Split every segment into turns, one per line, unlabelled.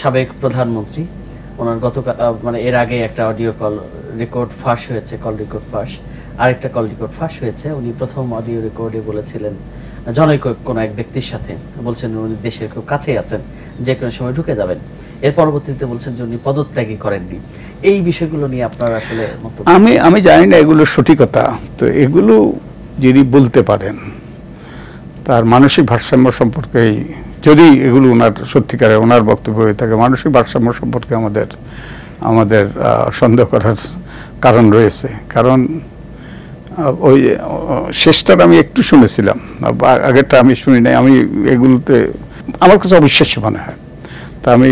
সাবেক প্রধানমন্ত্রী ওনার গতকাল মানে এর আগে একটা অডিও কল রেকর্ড ফাঁস হয়েছে, কল রেকর্ড ফাঁস, আরেকটা কল রেকর্ড ফাঁস হয়েছে। উনি প্রথম অডিও রেকর্ডে বলেছিলেন জনৈক কোনো এক ব্যক্তির সাথে, বলছেন উনি দেশের খুব কাছেই আছেন, যে কোনো সময় ঢুকে যাবেন। এর পরবর্তীতে বলছেন যে উনি পদত্যাগই করেননি। এই বিষয়গুলো নিয়ে আপনার আসলে মন্তব্য?
আমি জানি না এগুলো সঠিকতা। তো এগুলো যদি বলতে পারেন, তার মানসিক ভারসাম্য সম্পর্কে, যদি এগুলো ওনার সত্যিকারের ওনার বক্তব্য হয়ে থাকে, মানসিক ভারসাম্য সম্পর্কে আমাদের সন্দেহ করার কারণ রয়েছে। কারণ ওই শেষটার আমি একটু শুনেছিলাম, আগেরটা আমি শুনি নাই। আমি এগুলোতে আমার কাছে অবিশ্বাস্য মনে হয়। তা আমি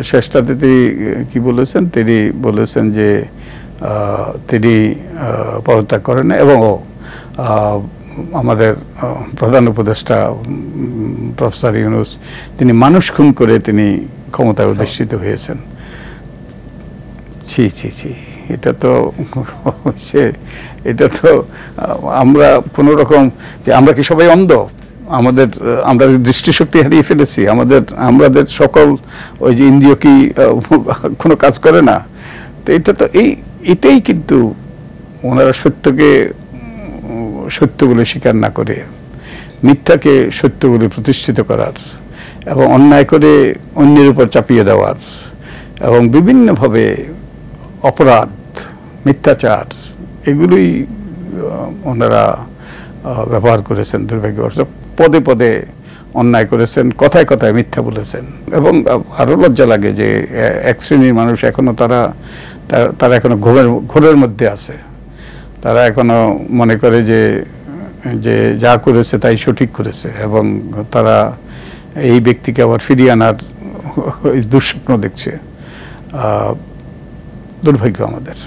শেষটাতে তিনি কি বলেছেন, তিনি বলেছেন যে তিনি পদত্যাগ করেন এবং আমাদের প্রধান উপদেষ্টা প্রফেসর ইউনূস তিনি মানুষ খুন করে তিনি ক্ষমতায় অধিষ্ঠিত হয়েছেন। ছি ছি ছি, এটা তো আমরা কোনো রকম যে আমরা কি সবাই অন্ধ? আমরা দৃষ্টিশক্তি হারিয়ে ফেলেছি? আমাদের সকল ওই যে ইন্দ্রিয় কি কোনো কাজ করে না? তো এটাই কিন্তু ওনারা সত্যকে সত্য বলে স্বীকার না করে মিথ্যাকে সত্য বলে প্রতিষ্ঠিত করার এবং অন্যায় করে অন্যের উপর চাপিয়ে দেওয়ার এবং বিভিন্নভাবে অপরাধ, মিথ্যাচার, এগুলোই ওনারা ব্যবহার করেছেন। দুর্ভাগ্যবশত পদে পদে অন্যায় করেছেন, কথায় কথায় মিথ্যা বলেছেন। এবং আরও লজ্জা লাগে যে এক শ্রেণীর মানুষ এখনো তারা এখনো ঘোরের মধ্যে আছে। তারা এখনো মনে করে যে যা করেছে তাই সঠিক করেছে এবং তারা এই ব্যক্তিকে আবার ফিরিয়ে আনার দুঃস্বপ্ন দেখছে। দুর্ভাগ্য আমাদের।